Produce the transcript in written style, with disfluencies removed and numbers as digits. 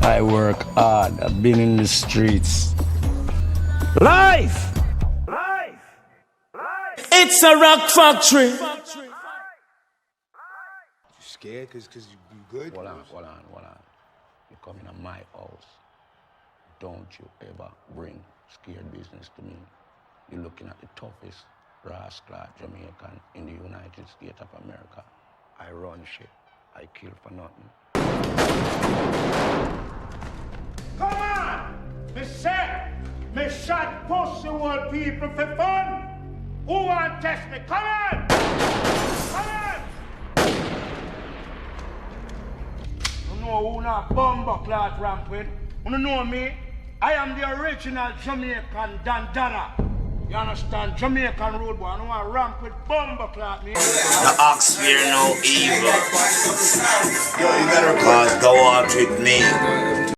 I work hard. I've been in the streets. Life! It's a rock factory. You scared cause you good? Hold on. You come in my house. Don't you ever bring scared business to me. You're looking at the toughest rascal Jamaican in the United States of America. I run shit. I kill for nothing. Come on! Me say, me shot pussy old people for fun. Who want test me? Come on! Come on! You know who not bumbo cloth rampant? You know me? I am the original Jamaican dandana. You understand? Jamaican road boy. I don't want ramp with bumbo cloth me. The ox fear no evil. Cause go out with me.